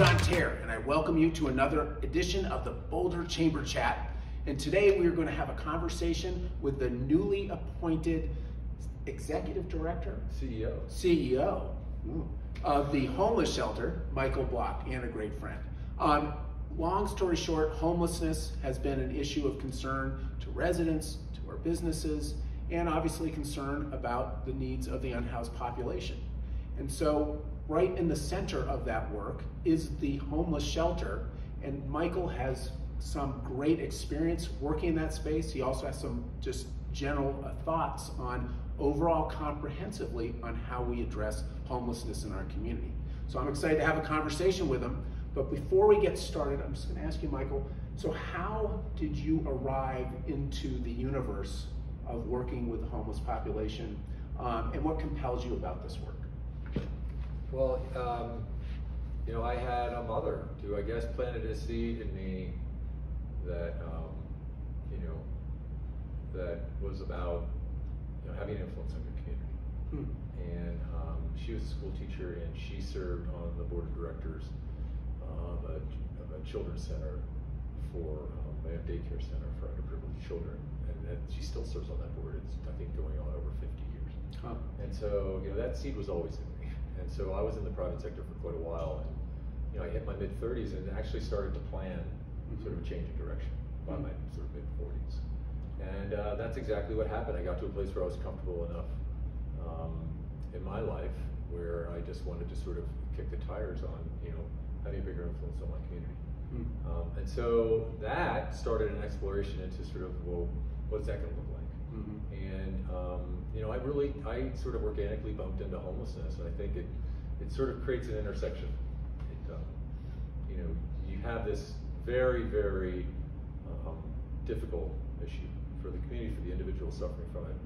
John Tayer, and I welcome you to another edition of the Boulder Chamber Chat. And today we are going to have a conversation with the newly appointed Executive Director? CEO of the Homeless Shelter, Michael Block, and a great friend. Long story short, homelessness has been an issue of concern to residents, to our businesses, and obviously concern about the needs of the unhoused population. And so right in the center of that work is the homeless shelter, and Michael has some great experience working in that space. He also has some just general thoughts on overall comprehensively on how we address homelessness in our community. So I'm excited to have a conversation with him. But before we get started, I'm just going to ask you, Michael, so how did you arrive into the universe of working with the homeless population, and what compels you about this work? Well, you know, I had a mother who, I guess, planted a seed in me that, you know, that was about, you know, having an influence on your community. And she was a school teacher, and she served on the board of directors of a children's center for a daycare center for underprivileged children, and she still serves on that board. It's, I think, going on over 50 years. And so, you know, that seed was always in me. And so I was in the private sector for quite a while, and you know, I hit my mid-30s and actually started to plan sort of a change in direction by my sort of mid-40s. And that's exactly what happened. I got to a place where I was comfortable enough in my life where I just wanted to sort of kick the tires on, you know, having a bigger influence on my community. And so that started an exploration into sort of, well, what's that going to look like? And you know, I sort of organically bumped into homelessness, and I think it sort of creates an intersection. You know, you have this very, very difficult issue for the community, for the individual suffering from it.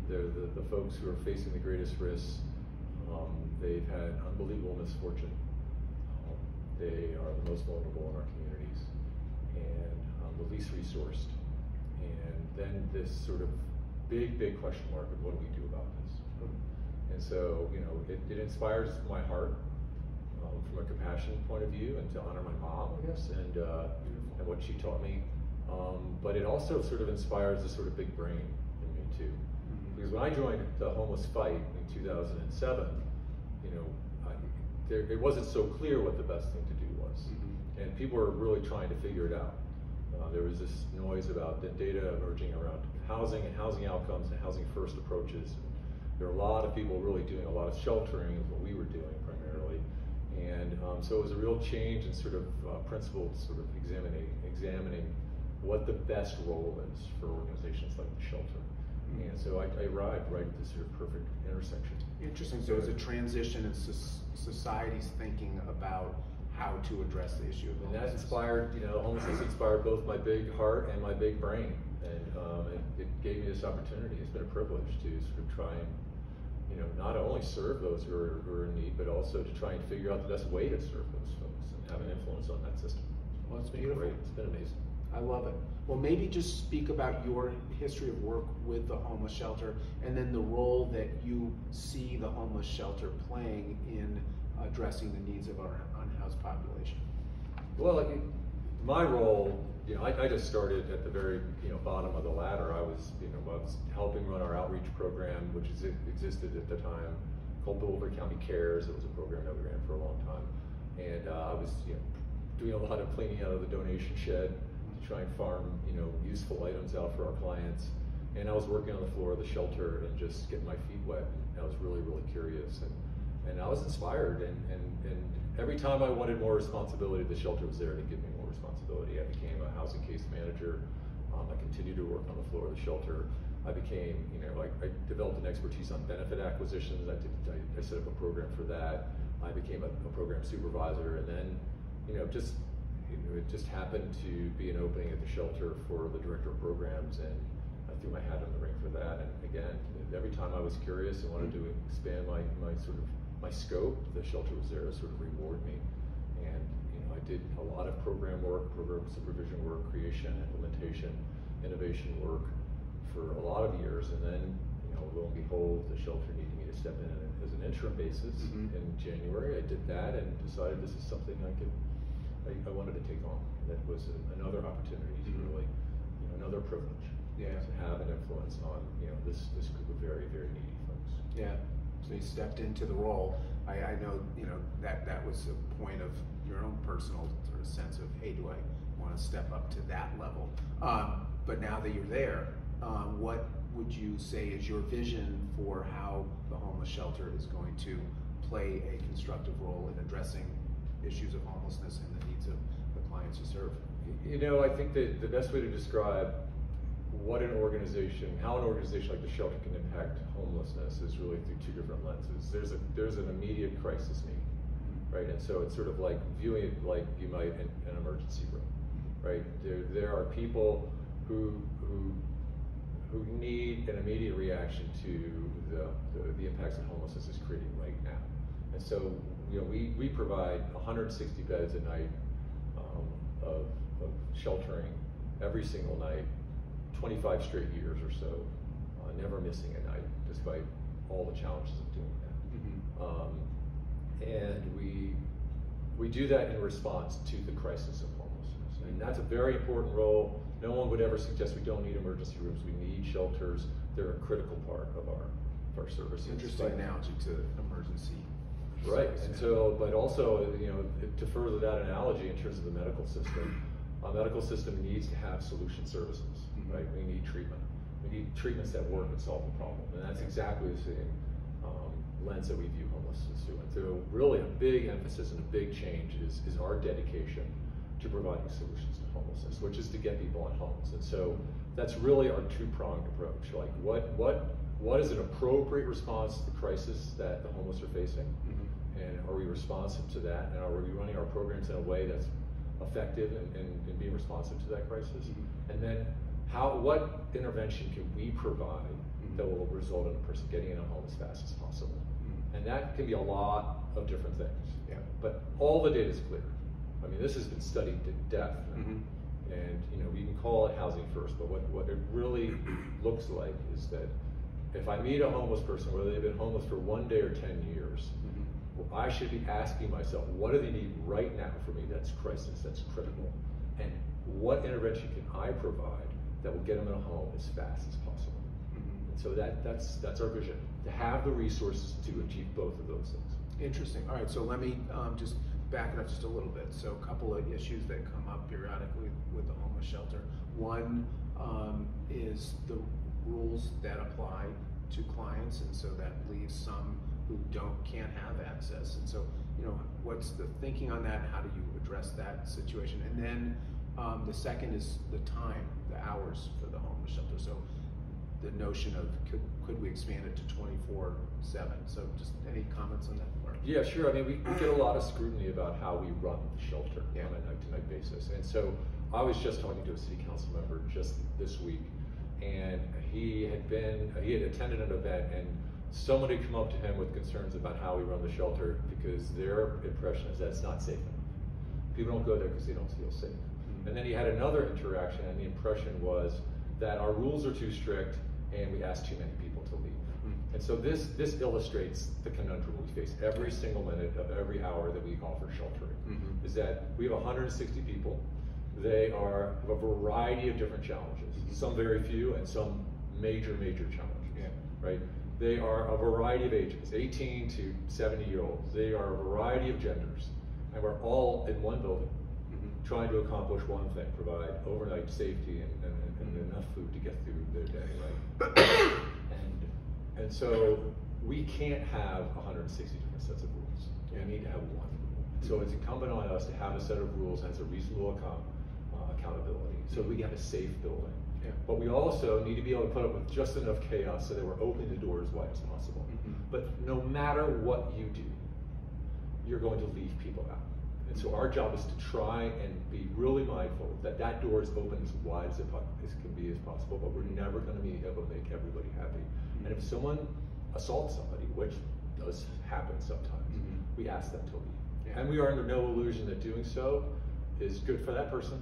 They're the folks who are facing the greatest risks. They've had unbelievable misfortune. They are the most vulnerable in our communities, and the least resourced. And then this sort of big question mark of what do we do about this? And so, you know, it inspires my heart from a compassion point of view, and to honor my mom, I guess, and what she taught me. But it also sort of inspires this sort of big brain in me too. Because when I joined the homeless fight in 2007, you know, it wasn't so clear what the best thing to do was. And people were really trying to figure it out. There was this noise about the data emerging around housing and housing outcomes and housing first approaches. There were a lot of people really doing a lot of sheltering, is what we were doing primarily. And so it was a real change in sort of principled sort of examining what the best role is for organizations like the shelter. And so I arrived right at this sort of perfect intersection. Interesting. So it's a transition in society's thinking about how to address the issue of homelessness. And that inspired, you know, homelessness inspired both my big heart and my big brain. And it gave me this opportunity. It's been a privilege to sort of try and, you know, not only serve those who are in need, but also to try and figure out the best way to serve those folks and have an influence on that system. Well, it's beautiful. Great. It's been amazing. I love it. Well, maybe just speak about your history of work with the homeless shelter, and then the role that you see the homeless shelter playing in addressing the needs of our unhoused population. Well, my role, you know, I just started at the very, you know, bottom of the ladder. I was helping run our outreach program, which existed at the time, called Boulder County Cares. It was a program that we ran for a long time, and I was, you know, doing a lot of cleaning out of the donation shed to try and farm, you know, useful items out for our clients. And I was working on the floor of the shelter and just getting my feet wet. And I was really, really curious, and I was inspired. And every time I wanted more responsibility, the shelter was there to give me more responsibility. I became a housing case manager. I continued to work on the floor of the shelter. I became, you know, I developed an expertise on benefit acquisitions. I set up a program for that. I became a program supervisor, and then, you know, it just happened to be an opening at the shelter for the director of programs, and I threw my hat in the ring for that. And again, every time I was curious and wanted to expand my scope, the shelter was there to sort of reward me. And you know, I did a lot of program work, program supervision work, creation, implementation, innovation work for a lot of years. And then, you know, lo and behold, the shelter needed me to step in as an interim basis in January. I did that and decided this is something I wanted to take on. That was another opportunity to really, another privilege to have an influence on, this group of very, very needy folks. Yeah. So you stepped into the role. I know, that was a point of your own personal sort of sense of, hey, do I want to step up to that level? But now that you're there, what would you say is your vision for how the homeless shelter is going to play a constructive role in addressing issues of homelessness and the needs of the clients you serve? I think that the best way to describe how an organization like the shelter can impact homelessness is really through two different lenses. There's an immediate crisis need, right? And so it's sort of like viewing it like you might in an emergency room, right? There are people who need an immediate reaction to the impacts that homelessness is creating right now. And so, we provide 160 beds a night of sheltering every single night, 25 straight years or so, never missing a night, despite all the challenges of doing that. And we do that in response to the crisis of homelessness. And that's a very important role. No one would ever suggest we don't need emergency rooms. We need shelters. They're a critical part of our services. Interesting analogy to emergency. Right, and so, but also, to further that analogy in terms of the medical system, our medical system needs to have solution services, right? We need treatment. We need treatments that work and solve the problem, and that's exactly the same lens that we view homelessness through. And so, really, a big emphasis and a big change is our dedication to providing solutions to homelessness, which is to get people on homes. And so, that's really our two-pronged approach. Like, what is an appropriate response to the crisis that the homeless are facing? And are we responsive to that? And are we running our programs in a way that's effective and being responsive to that crisis? And then what intervention can we provide that will result in a person getting in a home as fast as possible? And that can be a lot of different things. But all the data is clear. I mean, this has been studied to death. And we can call it housing first, but what it really looks like is that if I meet a homeless person, whether they've been homeless for 1 day or 10 years, I should be asking myself, what do they need right now for me that's crisis, that's critical? And what intervention can I provide that will get them in a home as fast as possible? And so that's our vision, to have the resources to achieve both of those things. Interesting. All right, so let me just back it up just a little bit. So a couple of issues that come up periodically with the homeless shelter. One is the rules that apply to clients, and so that leaves some who can't have access. And so, what's the thinking on that? How do you address that situation? And then the second is the time, the hours for the homeless shelter. So the notion of could we expand it to 24/7? So just any comments on that part? Yeah, sure. I mean, we get a lot of scrutiny about how we run the shelter on a night-to-night basis. And so I was just talking to a city council member just this week, and he had attended an event, and someone had come up to him with concerns about how we run the shelter because their impression is that it's not safe enough. People don't go there because they don't feel safe. And then he had another interaction, and the impression was that our rules are too strict and we ask too many people to leave. And so this illustrates the conundrum we face every single minute of every hour that we offer sheltering, is that we have 160 people. They have a variety of different challenges, some very few and some major challenges, right? They are a variety of ages, 18 to 70-year-olds. They are a variety of genders, and we're all in one building trying to accomplish one thing, provide overnight safety and enough food to get through their day, right? And so we can't have 160 different sets of rules. We need to have one. So it's incumbent on us to have a set of rules that has a reasonable accountability, so we have a safe building. But we also need to be able to put up with just enough chaos so that we're opening the door as wide as possible. But no matter what you do, you're going to leave people out. And so our job is to try and be really mindful that that door is open as wide as it can be as possible, but we're never going to be able to make everybody happy. And if someone assaults somebody, which does happen sometimes, we ask them to leave. And we are under no illusion that doing so is good for that person,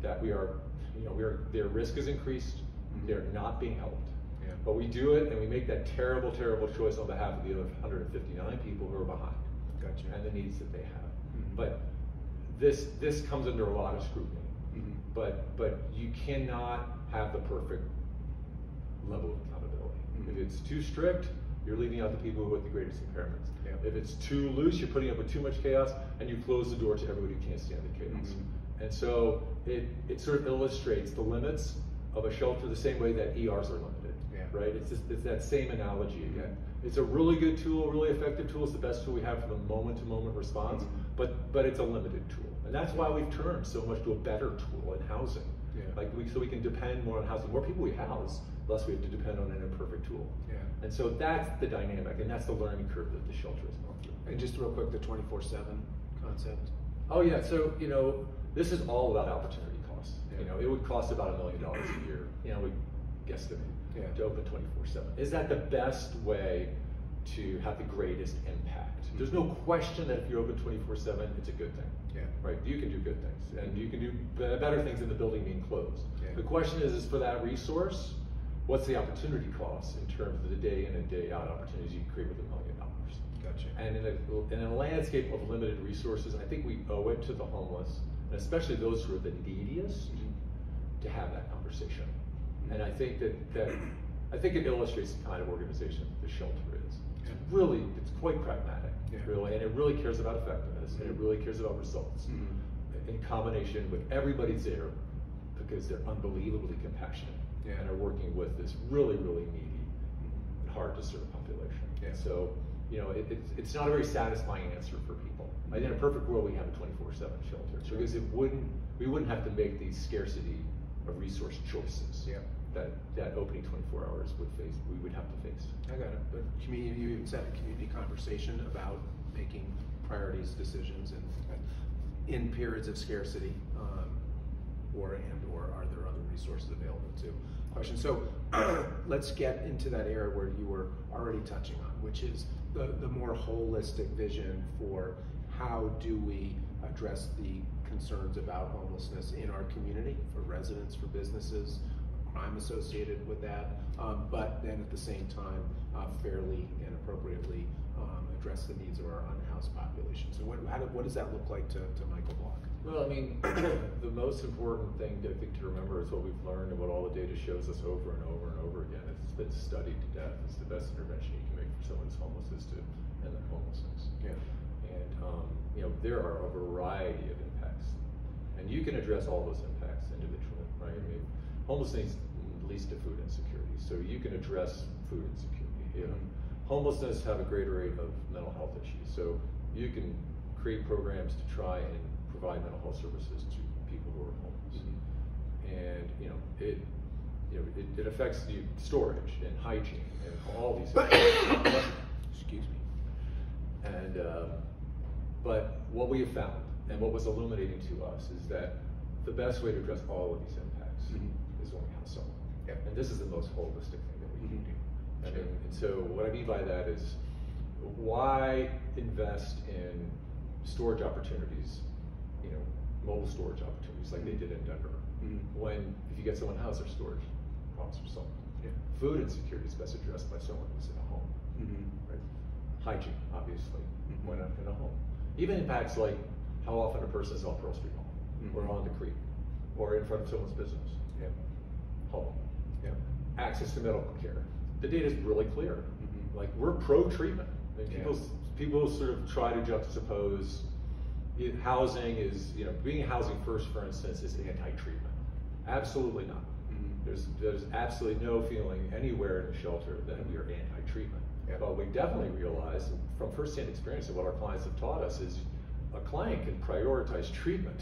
that their risk is increased, they're not being helped, Yeah. But we do it, and we make that terrible, terrible choice on behalf of the other 159 people who are behind. Gotcha. And the needs that they have. But this comes under a lot of scrutiny. But you cannot have the perfect level of accountability. If it's too strict, you're leaving out the people with the greatest impairments. Yeah. If it's too loose, you're putting up with too much chaos, and you close the door to everybody who can't stand the chaos. And so it sort of illustrates the limits of a shelter the same way that ERs are limited. Yeah. Right? It's that same analogy again. It's a really good tool, really effective tool. It's the best tool we have for the moment-to-moment response, but it's a limited tool. And that's why we've turned so much to a better tool in housing. Yeah. So we can depend more on housing. The more people we house, less we have to depend on an imperfect tool. Yeah. And so that's the dynamic, and that's the learning curve that the shelter is going through. And just real quick, the 24/7 concept. Oh yeah, so this is all about opportunity costs. Yeah. It would cost about $1 million a year. We guesstimate to open 24/7. Is that the best way to have the greatest impact? There's no question that if you're open 24/7, it's a good thing. Yeah. Right. You can do good things, and you can do better things than the building being closed. Yeah. The question is for that resource, what's the opportunity cost in terms of the day in and day out opportunities you can create with $1 million? Gotcha. And in a landscape of limited resources, I think we owe it to the homeless, and especially those who are the neediest, to have that conversation. And I think it illustrates the kind of organization that the shelter is. It's quite pragmatic, really, and it really cares about effectiveness, and it really cares about results. In combination with everybody's there because they're unbelievably compassionate and are working with this really, really needy and hard to serve population. Yeah. So, it's not a very satisfying answer for people. In a perfect world, we have a 24/7 shelter because we wouldn't have to make these scarcity of resource choices. Yeah. That opening 24 hours we would have to face. I got it. But community, you even said a community conversation about making priorities, decisions, and in periods of scarcity, or are there other resources available too? Question. So let's get into that area where you were already touching on, which is the more holistic vision for how do we address the concerns about homelessness in our community, for residents, for businesses, crime associated with that, but then at the same time, fairly and appropriately address the needs of our unhoused population. So what does that look like to Michael Block? Well, the most important thing I think to remember is what we've learned and what all the data shows us over and over and over again. It's been studied to death. It's the best intervention you can make for someone who's homeless is to end their homelessness. Yeah. And there are a variety of impacts, and you can address all those impacts individually, right? Homelessness leads to food insecurity, so you can address food insecurity. Homelessness have a greater rate of mental health issues, so you can create programs to try and provide mental health services to people who are homeless. And it affects the storage and hygiene and all these things. Excuse me. And but what we have found and what was illuminating to us is that the best way to address all of these impacts is when we house someone. Yeah. And this is the most holistic thing that we can do. And so what I mean by that is, why invest in storage opportunities, mobile storage opportunities like they did in Denver, when if you get someone house, their storage problems are solved. Yeah. Food insecurity is best addressed by someone who's in a home. Right? Hygiene, obviously, when in a home. Even impacts like how often a person is on Pearl Street Home, or on the creek, or in front of someone's business. Yeah. Home. Yeah. Access to medical care. The data is really clear. Like, we're pro-treatment. People sort of try to juxtapose housing is, being housing first, for instance, is anti-treatment. Absolutely not. There's absolutely no feeling anywhere in the shelter that we are anti-treatment. Yeah. But we definitely realize from firsthand experience and what our clients have taught us is a client can prioritize treatment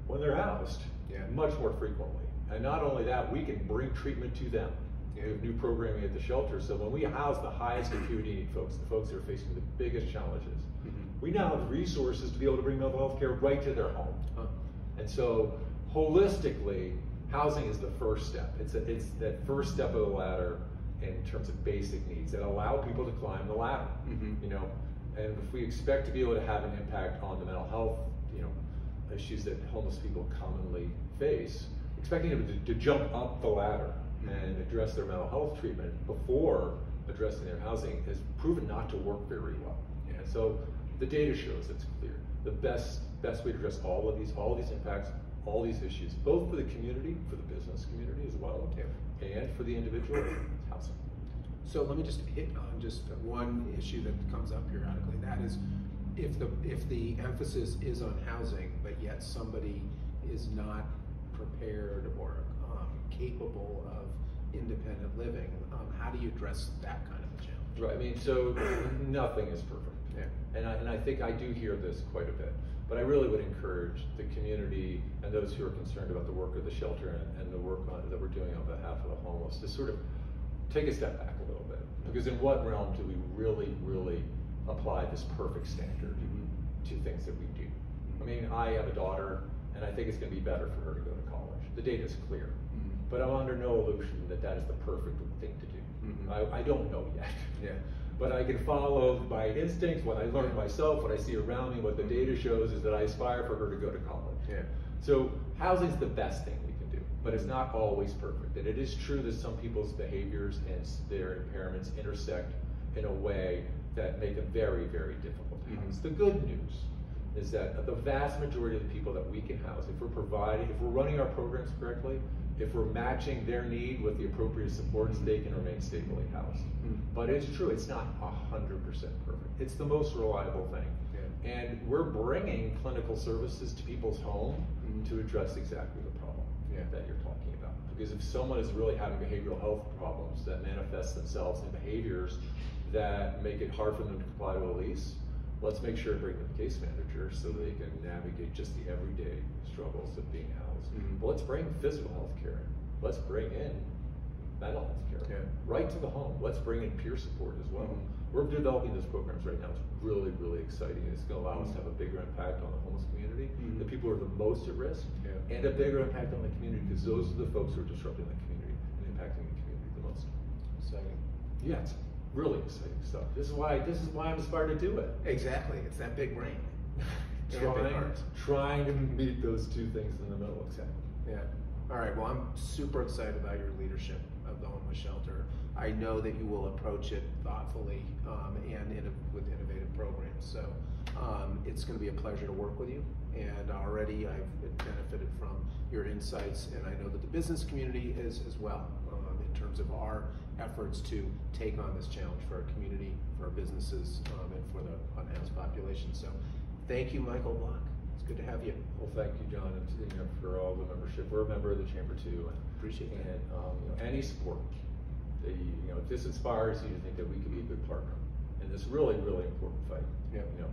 when they're housed much more frequently. And not only that, we can bring treatment to them. We have new programming at the shelter, so when we house the highest acuity need folks, the folks that are facing the biggest challenges, we now have resources to be able to bring mental health care right to their home. And so, holistically, housing is the first step. It's that first step of the ladder in terms of basic needs that allow people to climb the ladder. And if we expect to be able to have an impact on the mental health, issues that homeless people commonly face, expecting them to jump up the ladder and address their mental health treatment before addressing their housing has proven not to work very well. And so the data shows it's clear. The best way to address all of these impacts, all these issues, both for the community, for the business community as well, and for the individual, is housing. So let me just hit on just one issue that comes up periodically. That is, if the emphasis is on housing, but yet somebody is not prepared or capable of independent living, how do you address that kind of a challenge? Right. I mean, so nothing is perfect. And I think I do hear this quite a bit. But I really would encourage the community and those who are concerned about the work of the shelter and the work that we're doing on behalf of the homeless to sort of take a step back a little bit. Because in what realm do we really, really apply this perfect standard to things that we do? I mean, I have a daughter, and I think it's going to be better for her to go to college. The data is clear. But I'm under no illusion that that is the perfect thing to do. I don't know yet. But I can follow my instincts, what I learned myself, what I see around me, what the data shows is that I aspire for her to go to college. So housing's the best thing we can do, but it's not always perfect. And it is true that some people's behaviors and their impairments intersect in a way that make it very, very difficult to house. The good news is that the vast majority of the people that we can house, if we're running our programs correctly, if we're matching their need with the appropriate supports, they can remain stably housed. But it's true, it's not 100% perfect. It's the most reliable thing. And we're bringing clinical services to people's home to address exactly the problem that you're talking about. Because if someone is really having behavioral health problems that manifest themselves in behaviors that make it hard for them to comply to a lease, let's make sure to bring them a case manager so they can navigate just the everyday struggles of being housed. But let's bring physical health care. Let's bring in mental health care right to the home. Let's bring in peer support as well. We're developing those programs right now. It's really, really exciting. It's going to allow us to have a bigger impact on the homeless community, the people who are the most at risk, and a bigger impact on the community because those are the folks who are disrupting the community and impacting the community the most. Exciting. Yeah, it's really exciting stuff. This is why I'm inspired to do it. Exactly. It's that big brain. Trying to meet those two things in the middle. Exactly. All right. Well, I'm super excited about your leadership of the homeless shelter. I know that you will approach it thoughtfully and with innovative programs. So it's going to be a pleasure to work with you. And already I've benefited from your insights, and I know that the business community is as well in terms of our efforts to take on this challenge for our community, for our businesses, and for the unhoused population. So thank you, Michael Block. It's good to have you. Well, thank you, John, and for all the membership. We're a member of the Chamber too. Appreciate that. And any support. If this inspires you to think that we could be a good partner in this really, really important fight,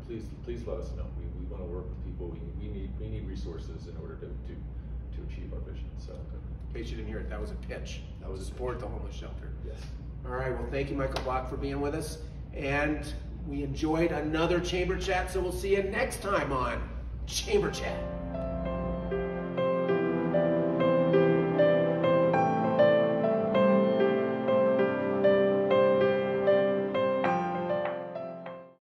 please let us know. We want to work with people. We need resources in order to achieve our vision. So, in case you didn't hear it, that was a pitch. That was support the homeless shelter. Yes. All right. Well, thank you, Michael Block, for being with us, and we enjoyed another Chamber Chat. So we'll see you next time on Chamber Chat.